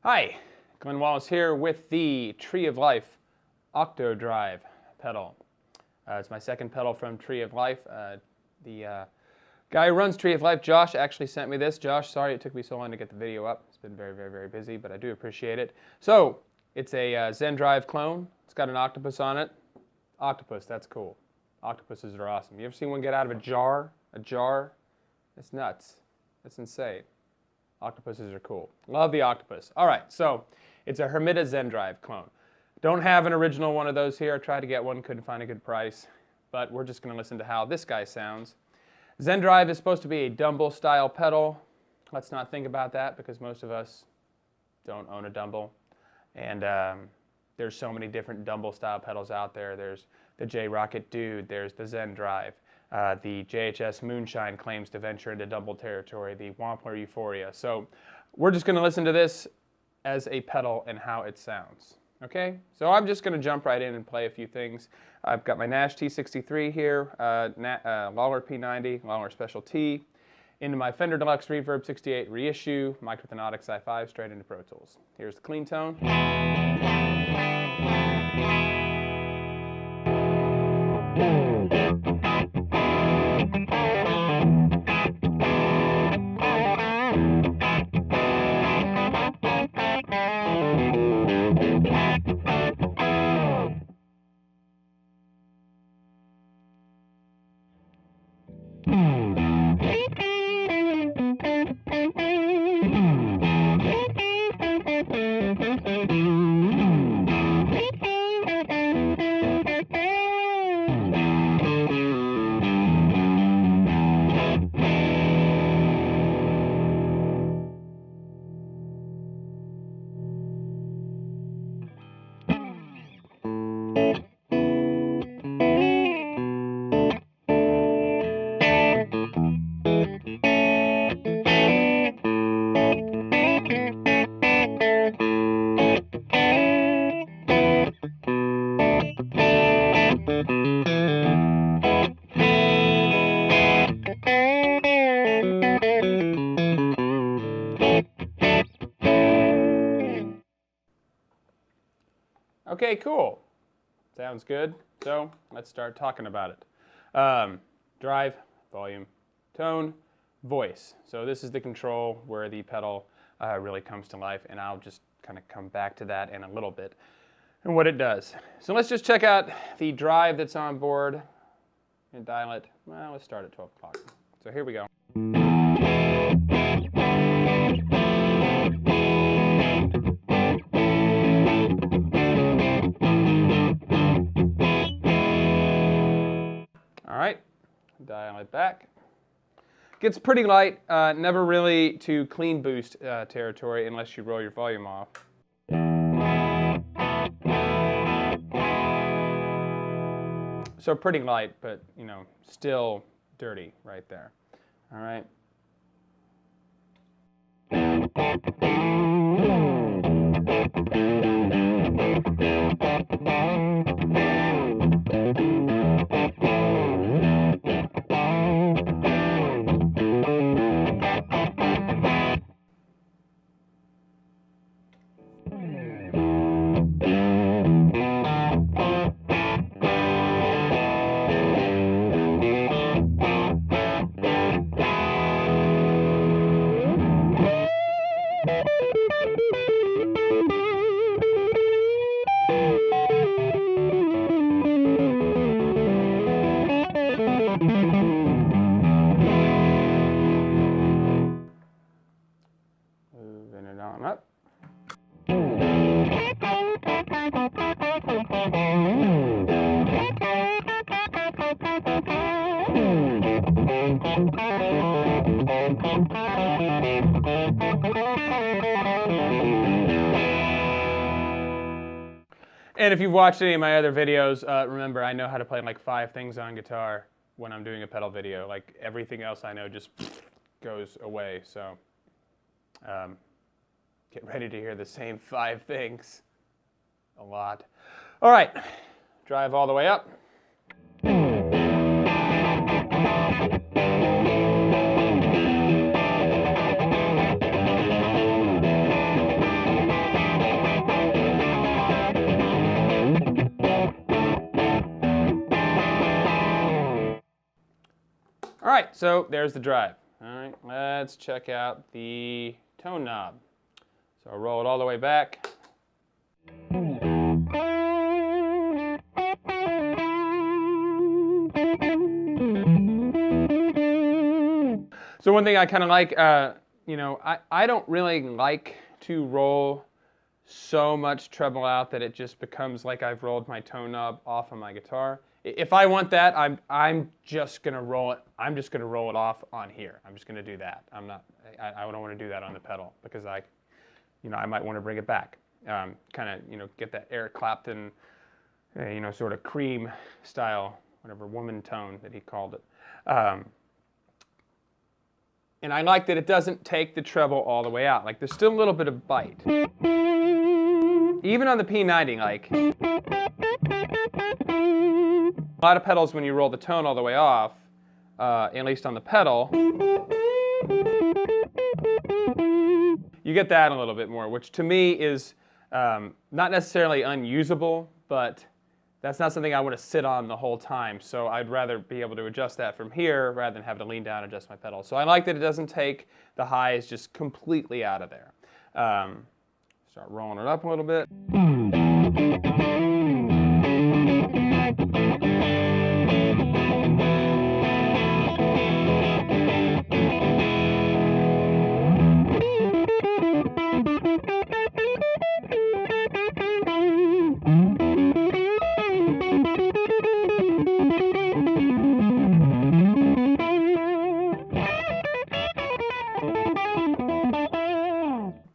Hi, Glenn Wallace here with the Tree of Life Octo Drive pedal. It's my second pedal from Tree of Life. The guy who runs Tree of Life, Josh, actually sent me this. Josh, sorry it took me so long to get the video up. It's been very busy, but I do appreciate it. So, it's a Zendrive clone. It's got an octopus on it. Octopus, that's cool. Octopuses are awesome. You ever seen one get out of a jar? A jar? It's nuts. It's insane. Octopuses are cool. Love the octopus. All right, so it's a Hermita Zendrive clone. Don't have an original one of those here. I tried to get one, couldn't find a good price, but we're just going to listen to how this guy sounds. Zendrive is supposed to be a Dumble style pedal. Let's not think about that because most of us don't own a Dumble. And there's so many different Dumble style pedals out there. There's the J-Rocket Dude, there's the Zendrive. The JHS Moonshine claims to venture into Dumble territory, the Wampler Euphoria. So we're just going to listen to this as a pedal and how it sounds. Okay, so I'm just going to jump right in and play a few things. I've got my Nash T63 here, Lawler P90, Lawler Special T, into my Fender Deluxe Reverb 68 reissue, mic with an Audix i5 straight into Pro Tools. Here's the clean tone. Okay, cool. Sounds good. So let's start talking about it. Drive, volume, tone, voice. So this is the control where the pedal really comes to life, and I'll just kind of come back to that in a little bit and what it does. So let's just check out the drive that's on board and dial it. Well, let's start at 12 o'clock. So here we go. Alright, dial it back. Gets pretty light, never really to clean boost territory unless you roll your volume off. So pretty light, but you know, still dirty right there. Alright. Moving it on up. And if you've watched any of my other videos, remember I know how to play like 5 things on guitar when I'm doing a pedal video. Like everything else I know just goes away. So get ready to hear the same 5 things a lot. All right, drive all the way up. All right, so there's the drive. All right, let's check out the tone knob. So I'll roll it all the way back. So one thing I kind of like, you know, I don't really like to roll so much treble out that it just becomes like I've rolled my tone knob off of my guitar. If I want that, I'm just gonna roll it. I'm just gonna roll it off on here. I'm just gonna do that. I don't want to do that on the pedal because I might want to bring it back. Kind of, get that Eric Clapton, sort of cream style, whatever woman tone that he called it. And I like that it doesn't take the treble all the way out. Like there's still a little bit of bite. Even on the P90, like a lot of pedals when you roll the tone all the way off, at least on the pedal, you get that a little bit more, which to me is not necessarily unusable, but that's not something I want to sit on the whole time. So I'd rather be able to adjust that from here rather than have to lean down and adjust my pedal. So I like that it doesn't take the highs just completely out of there. Start rolling it up a little bit.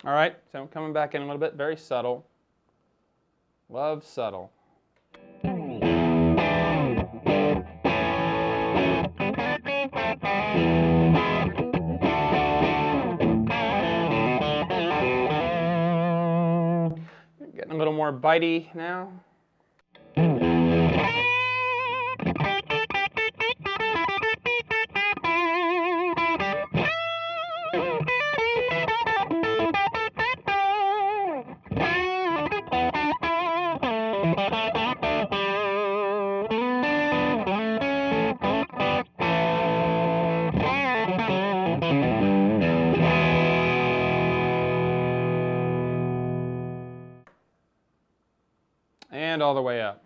All right, so coming back in a little bit, very subtle. Love subtle. Getting a little more bitey now. And all the way up.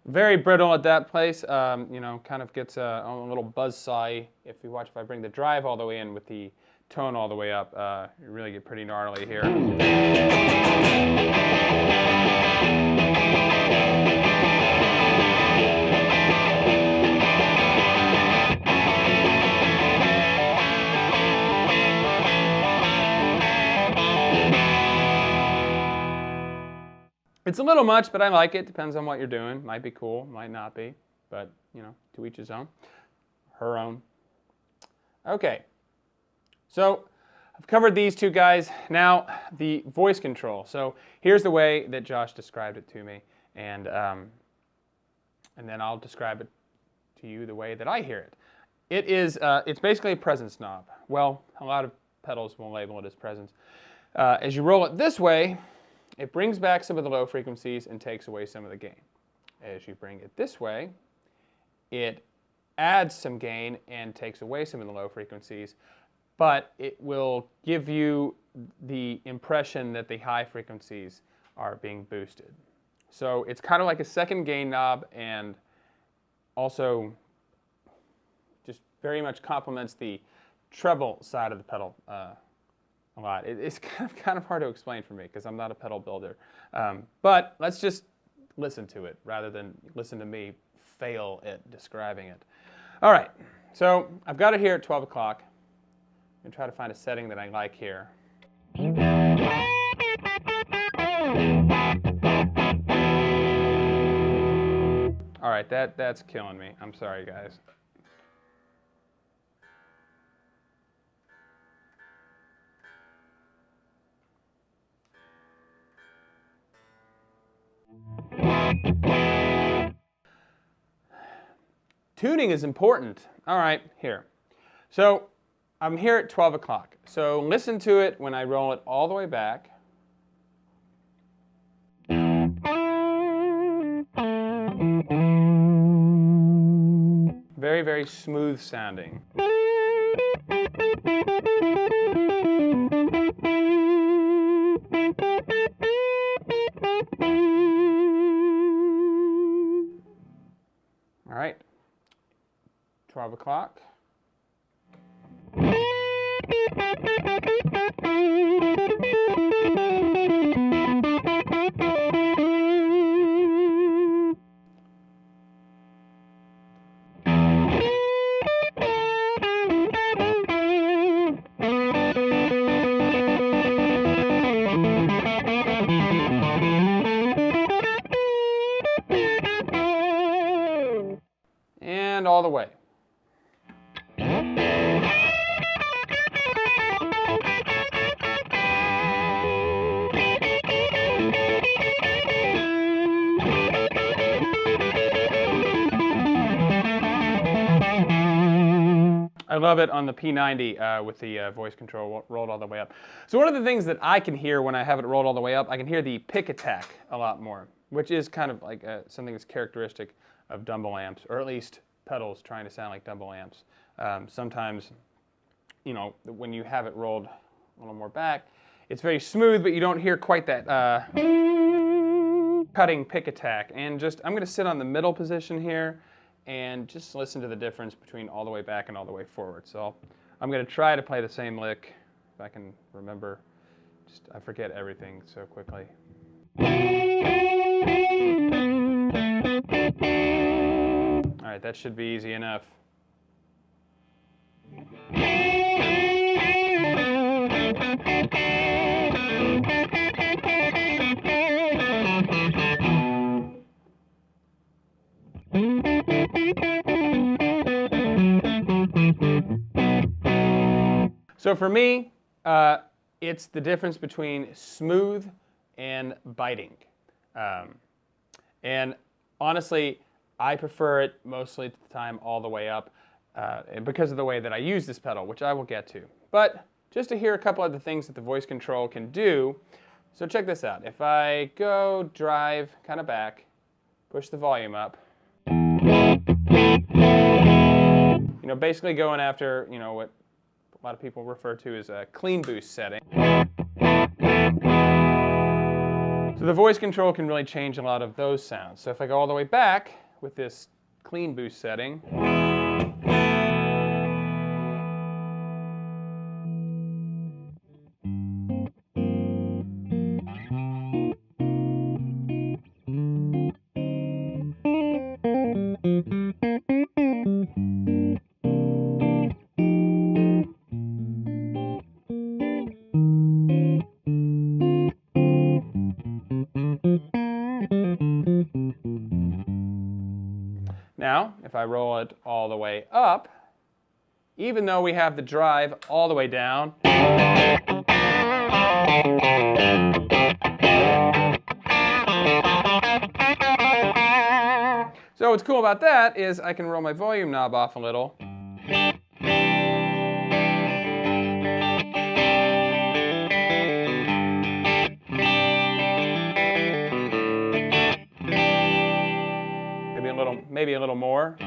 Very brittle at that place, kind of gets a little buzzsaw if I bring the drive all the way in with the tone all the way up. You really get pretty gnarly here. It's a little much, but I like it. Depends on what you're doing. Might be cool, might not be. But, to each his own. Her own. Okay. So, I've covered these two guys. Now, the voice control. So, here's the way that Josh described it to me. And then I'll describe it to you the way that I hear it. It's basically a presence knob. Well, a lot of pedals will label it as presence. As you roll it this way, it brings back some of the low frequencies and takes away some of the gain. As you bring it this way, it adds some gain and takes away some of the low frequencies, but it will give you the impression that the high frequencies are being boosted. So it's kind of like a second gain knob and also just very much complements the treble side of the pedal a lot. It's kind of hard to explain for me because I'm not a pedal builder. But let's just listen to it rather than listen to me fail at describing it. All right, so I've got it here at 12 o'clock. I'm going to try to find a setting that I like here. All right, that's killing me. I'm sorry, guys. Tuning is important. All right, here. So I'm here at 12 o'clock. So listen to it when I roll it all the way back. Very, very smooth sounding. All right, 12 o'clock. And all the way. I love it on the P90 with the voice control rolled all the way up. So one of the things that I can hear when I have it rolled all the way up, I can hear the pick attack a lot more, which is kind of like something that's characteristic of Dumble amps, or at least pedals trying to sound like Dumble amps. Sometimes, you know, when you have it rolled a little more back, it's very smooth, but you don't hear quite that cutting pick attack. And just, I'm going to sit on the middle position here and just listen to the difference between all the way back and all the way forward. So I'm going to try to play the same lick if I can remember. Just, I forget everything so quickly. All right, that should be easy enough. So for me, it's the difference between smooth and biting. And honestly, I prefer it mostly at the time all the way up because of the way that I use this pedal, which I will get to. But just to hear a couple of the things that the voice control can do, so check this out. If I go drive kind of back, push the volume up, you know, basically going after, you know, what a lot of people refer to as a clean boost setting. So the voice control can really change a lot of those sounds. So if I go all the way back with this clean boost setting, now, if I roll it all the way up, even though we have the drive all the way down, so what's cool about that is I can roll my volume knob off a little. Maybe a little more. So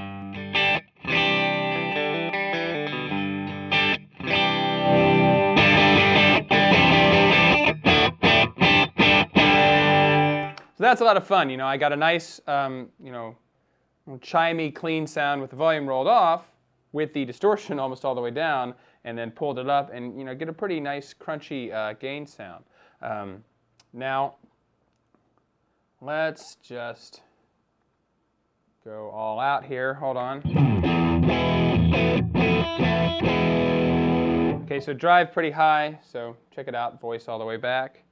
that's a lot of fun. You know, I got a nice, you know, chimey, clean sound with the volume rolled off, with the distortion almost all the way down, and then pulled it up, and you know, get a pretty nice, crunchy gain sound. Now, let's just go all out here. Hold on. Okay, so drive pretty high, so check it out, voice all the way back.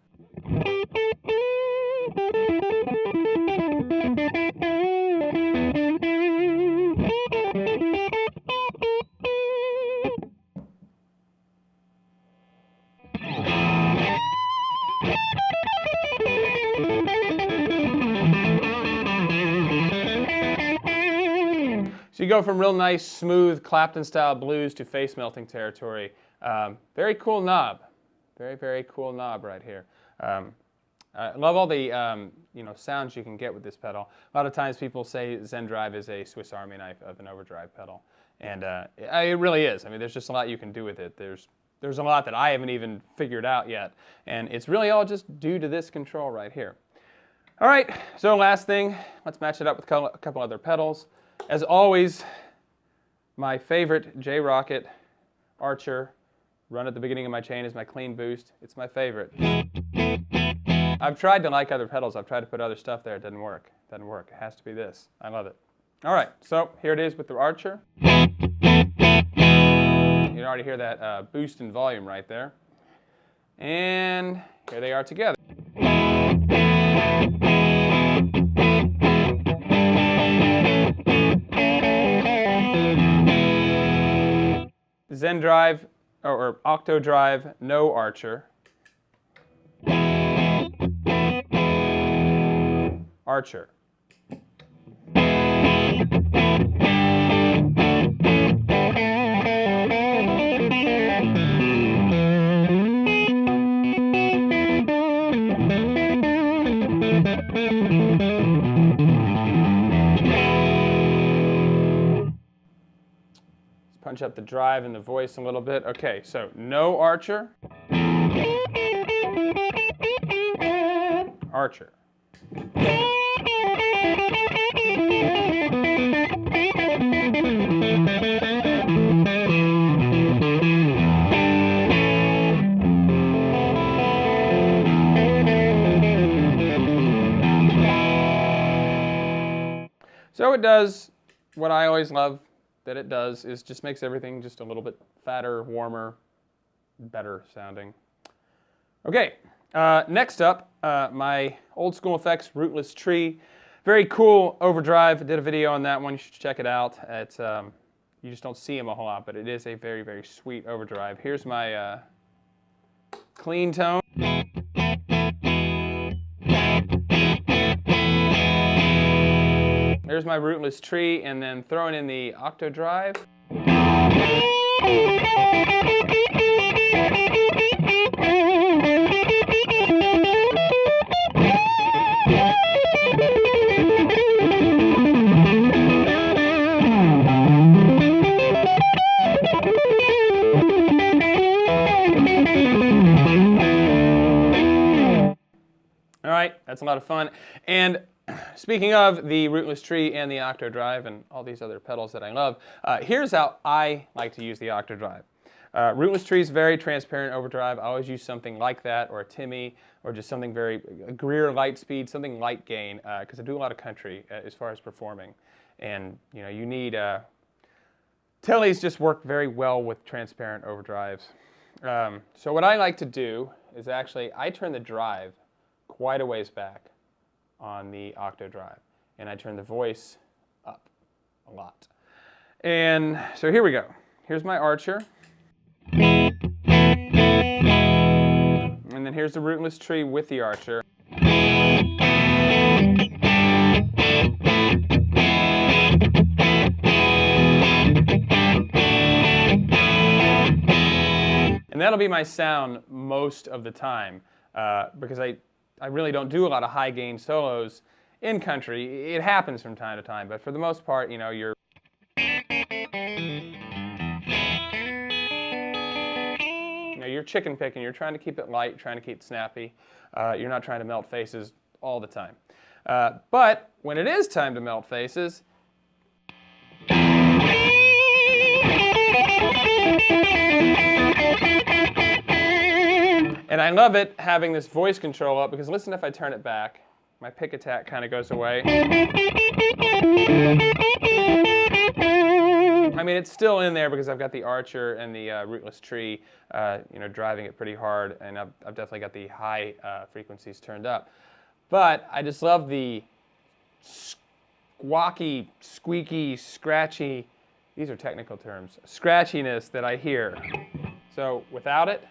So So you go from real nice, smooth Clapton-style blues to face-melting territory. Very cool knob. Very, very cool knob right here. I love all the sounds you can get with this pedal. A lot of times people say Zendrive is a Swiss Army knife of an overdrive pedal, and it really is. I mean, there's just a lot you can do with it. There's a lot that I haven't even figured out yet, and it's really all just due to this control right here. All right, so last thing, let's match it up with a couple other pedals. As always, my favorite J-Rocket Archer run at the beginning of my chain is my clean boost. It's my favorite. I've tried to like other pedals. I've tried to put other stuff there. It doesn't work. It doesn't work. It has to be this. I love it. All right, so here it is with the Archer. You can already hear that boost in volume right there. And here they are together. Zendrive or Octo drive, no Archer. Archer. Punch up the drive and the voice a little bit. Okay, so no Archer. Archer. So it does what I always love that it does, is just makes everything just a little bit fatter, warmer, better sounding. Okay, next up, my old school effects Rootless Tree. Very cool overdrive. I did a video on that one. You should check it out. It's you just don't see them a whole lot, but it is a very, very sweet overdrive. Here's my clean tone. There's my Rootless Tree, and then throwing in the Octo drive. All right, that's a lot of fun. And speaking of the Rootless Tree and the Octo drive and all these other pedals that I love, here's how I like to use the Octo drive. Rootless Tree is very transparent overdrive. I always use something like that, or a Timmy, or just something very Greer light speed, something light gain, because I do a lot of country as far as performing. And you need Tellys just work very well with transparent overdrives. So what I like to do is actually I turn the drive quite a ways back on the Octo drive, and I turn the voice up a lot. And so here we go. Here's my Archer, and then here's the Rootless Tree with the Archer. And that'll be my sound most of the time, because I really don't do a lot of high gain solos in country. It happens from time to time, but for the most part, you're chicken picking. You're trying to keep it light, trying to keep it snappy. You're not trying to melt faces all the time. But when it is time to melt faces, and I love it having this voice control up, because listen, if I turn it back, my pick attack kind of goes away. I mean, it's still in there because I've got the Archer and the Rootless Tree, driving it pretty hard, and I've definitely got the high frequencies turned up. But I just love the squawky, squeaky, scratchy, these are technical terms, scratchiness that I hear. So without it,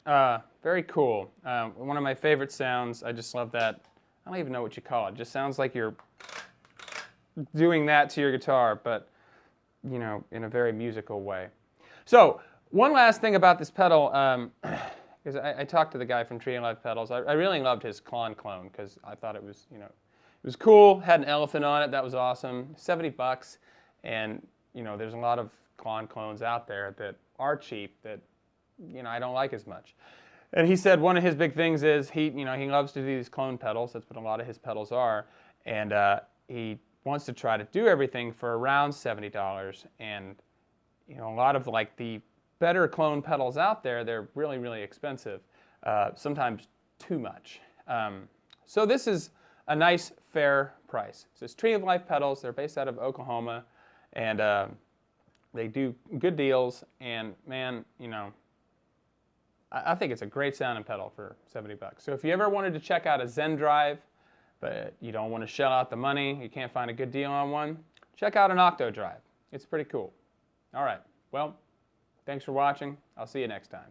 Very cool. One of my favorite sounds. I just love that. I don't even know what you call it. It just sounds like you're doing that to your guitar, but you know, in a very musical way. So one last thing about this pedal, because I talked to the guy from Tree of Life Pedals. I really loved his clone because I thought it was, you know, it was cool. Had an elephant on it. That was awesome. $70, and you know, there's a lot of clones out there that are cheap that, you know, I don't like as much. And he said one of his big things is he loves to do these clone pedals. That's what a lot of his pedals are, and he wants to try to do everything for around $70. And you know, a lot of like the better clone pedals out there, they're really, really expensive. Sometimes too much. So this is a nice, fair price. So it's Tree of Life pedals. They're based out of Oklahoma, and they do good deals. And man, you know, I think it's a great sounding pedal for $70. So if you ever wanted to check out a Zendrive, but you don't want to shell out the money, you can't find a good deal on one, check out an Octo drive. It's pretty cool. All right, well, thanks for watching. I'll see you next time.